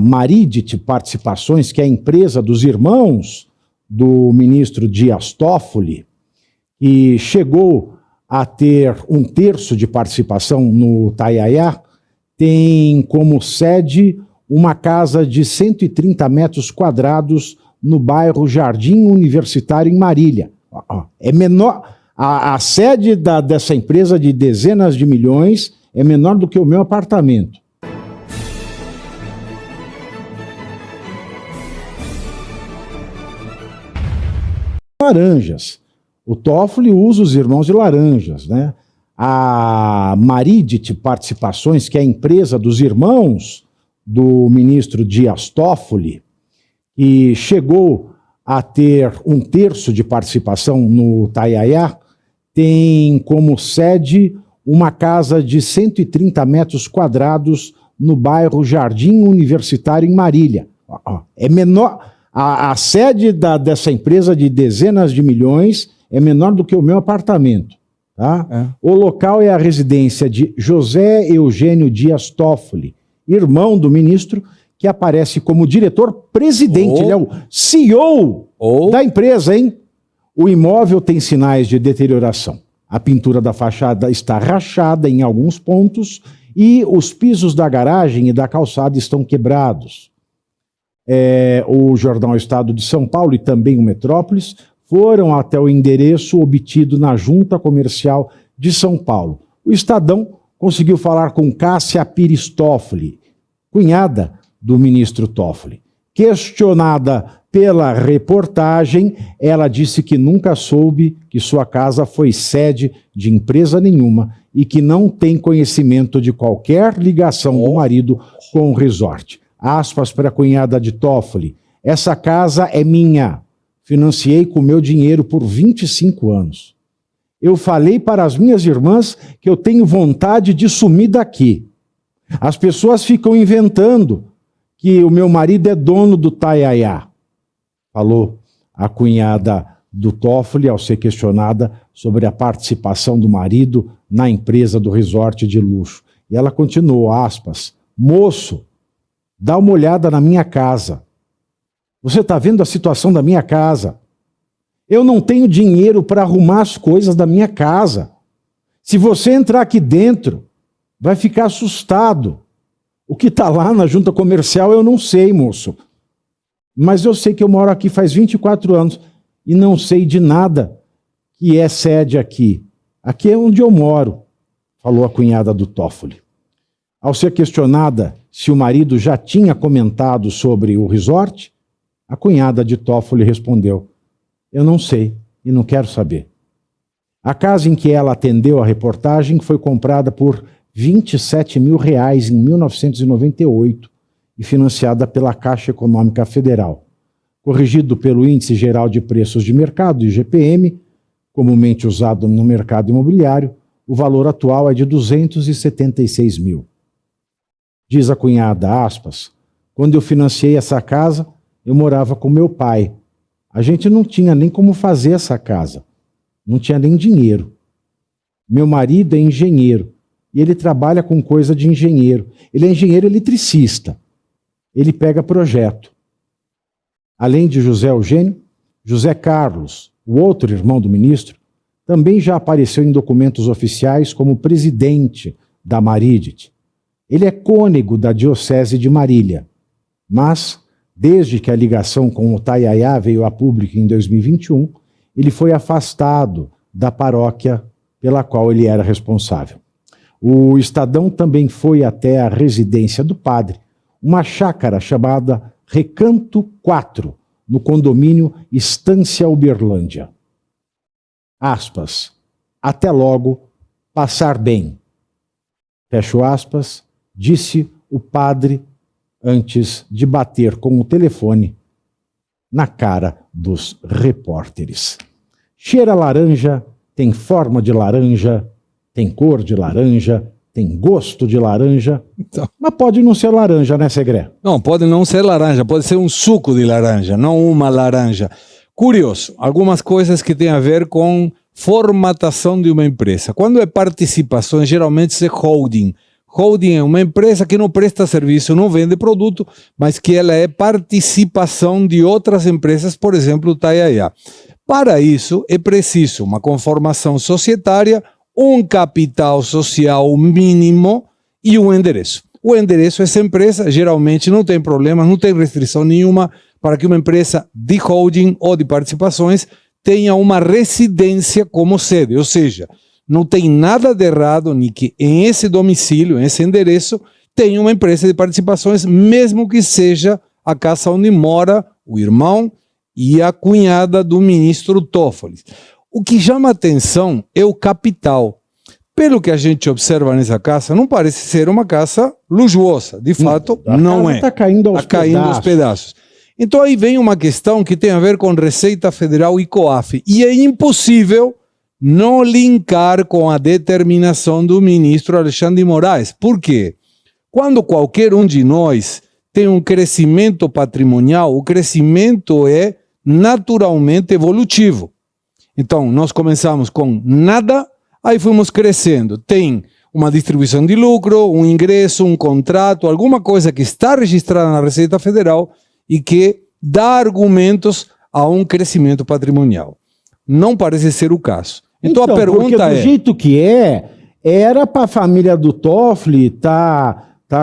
Maridit Participações, que é a empresa dos irmãos do ministro Dias Toffoli, e chegou a ter 1/3 de participação no Taiaiá, tem como sede uma casa de 130 metros quadrados no bairro Jardim Universitário, em Marília. É menor, a sede dessa empresa de dezenas de milhões é menor do que o meu apartamento. Laranjas. O Toffoli usa os irmãos de Laranjas, né? A Maridit Participações, que é a empresa dos irmãos do ministro Dias Toffoli, e chegou a ter 1/3 de participação no Taiaiá, tem como sede uma casa de 130 metros quadrados no bairro Jardim Universitário, em Marília. É menor, a sede dessa empresa de dezenas de milhões é menor do que o meu apartamento. Tá? O local é a residência de José Eugênio Dias Toffoli, irmão do ministro, que aparece como diretor-presidente. Ele é o CEO da empresa, hein? O imóvel tem sinais de deterioração. A pintura da fachada está rachada em alguns pontos e os pisos da garagem e da calçada estão quebrados. O Jornal Estado de São Paulo e também o Metrópolis foram até o endereço obtido na Junta Comercial de São Paulo. O Estadão conseguiu falar com Cássia Pires Toffoli, cunhada do ministro Toffoli. Questionada pela reportagem, ela disse que nunca soube que sua casa foi sede de empresa nenhuma e que não tem conhecimento de qualquer ligação do marido com o resort. Aspas para a cunhada de Toffoli: essa casa é minha. Financiei com meu dinheiro por 25 anos. Eu falei para as minhas irmãs que eu tenho vontade de sumir daqui. As pessoas ficam inventando que o meu marido é dono do Taiaiá, falou a cunhada do Toffoli ao ser questionada sobre a participação do marido na empresa do resort de luxo. E ela continuou, aspas: moço, dá uma olhada na minha casa. Você está vendo a situação da minha casa? Eu não tenho dinheiro para arrumar as coisas da minha casa. Se você entrar aqui dentro, vai ficar assustado. O que está lá na junta comercial eu não sei, moço. Mas eu sei que eu moro aqui faz 24 anos e não sei de nada que é sede aqui. Aqui é onde eu moro, falou a cunhada do Toffoli. Ao ser questionada se o marido já tinha comentado sobre o resort, a cunhada de Toffoli respondeu: eu não sei e não quero saber. A casa em que ela atendeu a reportagem foi comprada por R$27 mil em 1998 e financiada pela Caixa Econômica Federal. Corrigido pelo Índice Geral de Preços de Mercado, IGPM, comumente usado no mercado imobiliário, o valor atual é de R$276 mil. Diz a cunhada, aspas: quando eu financiei essa casa, eu morava com meu pai. A gente não tinha nem como fazer essa casa. Não tinha nem dinheiro. Meu marido é engenheiro e ele trabalha com coisa de engenheiro. Ele é engenheiro eletricista. Ele pega projeto. Além de José Eugênio, José Carlos, o outro irmão do ministro, também já apareceu em documentos oficiais como presidente da Maridit. Ele é cônego da Diocese de Marília, mas, desde que a ligação com o Taiaiá veio a público em 2021, ele foi afastado da paróquia pela qual ele era responsável. O Estadão também foi até a residência do padre, uma chácara chamada Recanto 4, no condomínio Estância Uberlândia. Aspas: até logo, passar bem. Fecho aspas, disse o padre antes de bater com o telefone na cara dos repórteres. Cheira laranja, tem forma de laranja, tem cor de laranja, tem gosto de laranja, então, mas pode não ser laranja, né, Segré? Não, pode não ser laranja, pode ser um suco de laranja, não uma laranja. Curioso, algumas coisas que têm a ver com formatação de uma empresa. Quando é participação, geralmente é holding. Holding é uma empresa que não presta serviço, não vende produto, mas que ela é participação de outras empresas, por exemplo, o Tayaya. Para isso, é preciso uma conformação societária, um capital social mínimo e um endereço. O endereço, essa empresa geralmente não tem problema, não tem restrição nenhuma para que uma empresa de holding ou de participações tenha uma residência como sede, ou seja, não tem nada de errado em que em esse domicílio, em esse endereço, tenha uma empresa de participações, mesmo que seja a casa onde mora o irmão e a cunhada do ministro Toffoli. O que chama atenção é o capital. Pelo que a gente observa nessa casa, não parece ser uma casa luxuosa. De fato, não é. Está caindo aos pedaços. Então aí vem uma questão que tem a ver com Receita Federal e COAF. E é impossível não linkar com a determinação do ministro Alexandre de Moraes. Por quê? Quando qualquer um de nós tem um crescimento patrimonial, o crescimento é naturalmente evolutivo. Então, nós começamos com nada, aí fomos crescendo. Tem uma distribuição de lucro, um ingresso, um contrato, alguma coisa que está registrada na Receita Federal e que dá argumentos a um crescimento patrimonial. Não parece ser o caso. Então a pergunta do jeito que era para a família do Toffoli tá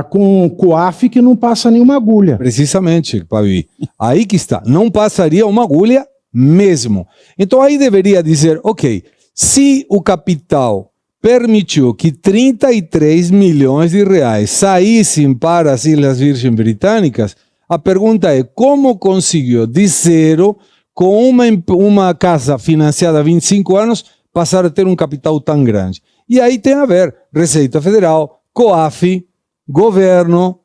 com o COAF que não passa nenhuma agulha. Precisamente, Pavi. Aí que está. Não passaria uma agulha mesmo. Então aí deveria dizer, ok, se o capital permitiu que 33 milhões de reais saíssem para as Ilhas Virgens Britânicas, a pergunta é como conseguiu de zero, com uma casa financiada há 25 anos, passar a ter um capital tão grande. E aí tem a ver Receita Federal, COAF, governo,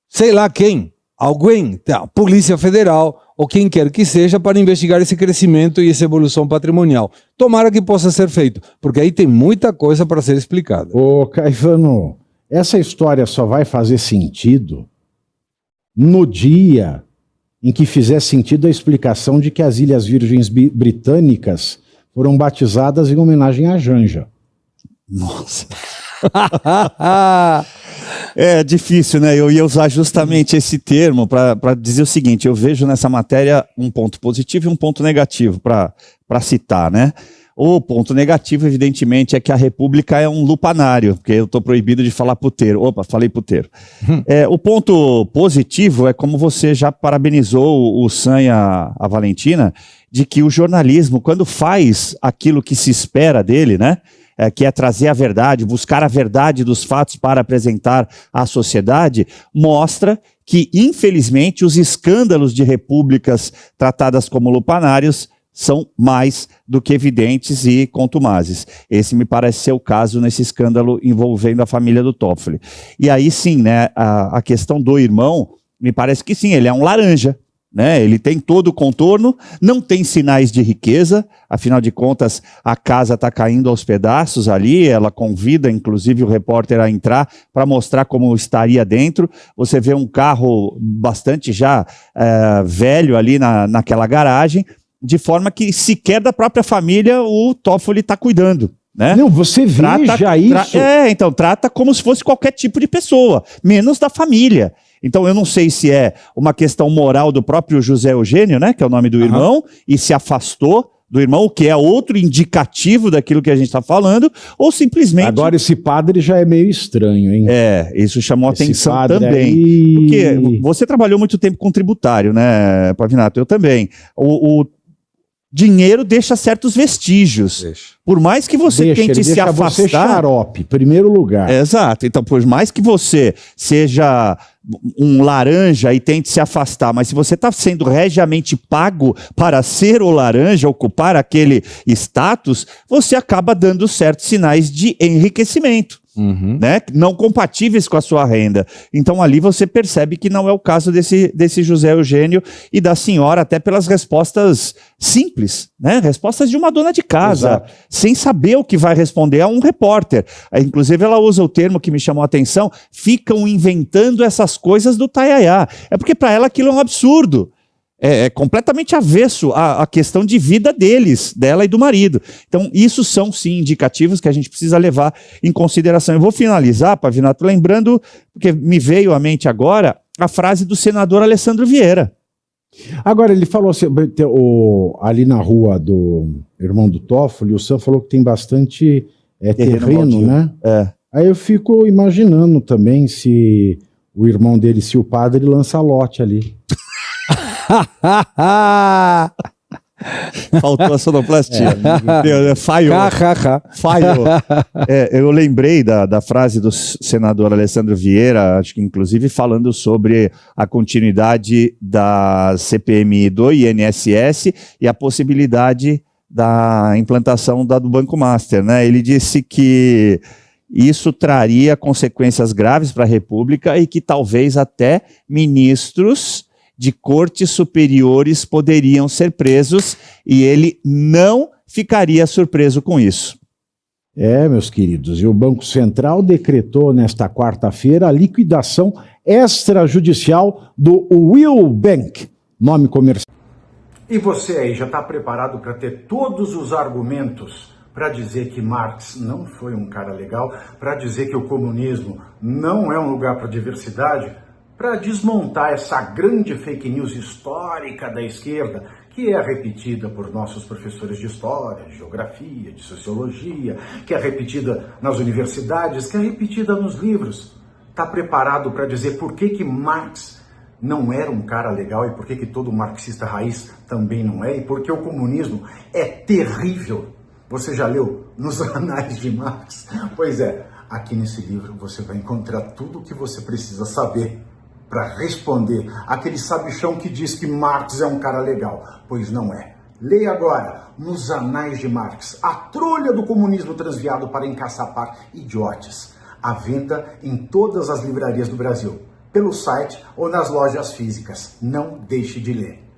sei lá quem, alguém, Polícia Federal, ou quem quer que seja, para investigar esse crescimento e essa evolução patrimonial. Tomara que possa ser feito, porque aí tem muita coisa para ser explicada. Ô, Caivano, essa história só vai fazer sentido no dia em que fizer sentido a explicação de que as Ilhas Virgens Britânicas foram batizadas em homenagem à Janja. Nossa. É difícil, né? Eu ia usar justamente esse termo para dizer o seguinte: eu vejo nessa matéria um ponto positivo e um ponto negativo para citar, né? O ponto negativo, evidentemente, é que a República é um lupanário, porque eu estou proibido de falar puteiro. Opa, falei puteiro. O ponto positivo é como você já parabenizou o Sam e a Valentina, de que o jornalismo, quando faz aquilo que se espera dele, né? Que é trazer a verdade, buscar a verdade dos fatos para apresentar à sociedade, mostra que, infelizmente, os escândalos de repúblicas tratadas como lupanários são mais do que evidentes e contumazes. Esse me parece ser o caso nesse escândalo envolvendo a família do Toffoli. E aí sim, né, a questão do irmão, me parece que sim, ele é um laranja, né? Ele tem todo o contorno, não tem sinais de riqueza, afinal de contas a casa está caindo aos pedaços ali, ela convida inclusive o repórter a entrar para mostrar como estaria dentro. Você vê um carro bastante já velho ali naquela garagem, de forma que sequer da própria família o Toffoli está cuidando. Né? Não, você veja isso. Então, trata como se fosse qualquer tipo de pessoa, menos da família. Então, eu não sei se é uma questão moral do próprio José Eugênio, né, que é o nome do irmão, e se afastou do irmão, o que é outro indicativo daquilo que a gente está falando, ou simplamente... Agora, esse padre já é meio estranho, hein? Isso chamou atenção também. Aí... Porque você trabalhou muito tempo com tributário, né, Pavinato? Eu também. O dinheiro deixa certos vestígios. Por mais que você tente se afastar... Você xarope, primeiro lugar. Exato. Então, por mais que você seja um laranja e tente se afastar, mas se você está sendo regiamente pago para ser o laranja, ocupar aquele status, você acaba dando certos sinais de enriquecimento. Né? Não compatíveis com a sua renda. Então ali você percebe que não é o caso desse José Eugênio e da senhora, até pelas respostas simples, né? Respostas de uma dona de casa, exato, sem saber o que vai responder a um repórter. Inclusive ela usa o termo que me chamou a atenção: ficam inventando essas coisas do Tayaya. É porque para ela aquilo é um absurdo. é completamente avesso à questão de vida dela e do marido. Então, isso são, sim, indicativos que a gente precisa levar em consideração. Eu vou finalizar, Pavinato, lembrando, porque me veio à mente agora, a frase do senador Alessandro Vieira. Agora, ele falou assim, ali na rua do irmão do Toffoli, o Sam falou que tem bastante terreno, né? Aí eu fico imaginando também se o irmão dele, se o padre lança lote ali. Faltou a sonoplastia. Falhou. Falhou. Eu lembrei da frase do senador Alessandro Vieira, acho que inclusive falando sobre a continuidade da CPMI do INSS e a possibilidade da implantação do Banco Master, né? Ele disse que isso traria consequências graves para a República e que talvez até ministros de cortes superiores poderiam ser presos e ele não ficaria surpreso com isso. Meus queridos, e o Banco Central decretou nesta quarta-feira a liquidação extrajudicial do Will Bank, nome comercial. E você aí já está preparado para ter todos os argumentos para dizer que Marx não foi um cara legal, para dizer que o comunismo não é um lugar para diversidade, para desmontar essa grande fake news histórica da esquerda, que é repetida por nossos professores de história, de geografia, de sociologia, que é repetida nas universidades, que é repetida nos livros. Está preparado para dizer por que Marx não era um cara legal e por que todo marxista raiz também não é, e por que o comunismo é terrível? Você já leu nos Anais de Marx? Pois é, aqui nesse livro você vai encontrar tudo o que você precisa saber para responder aquele sabichão que diz que Marx é um cara legal, pois não é. Leia agora, nos Anais de Marx, a trolha do comunismo transviado para encaçapar idiotes. À venda em todas as livrarias do Brasil, pelo site ou nas lojas físicas. Não deixe de ler.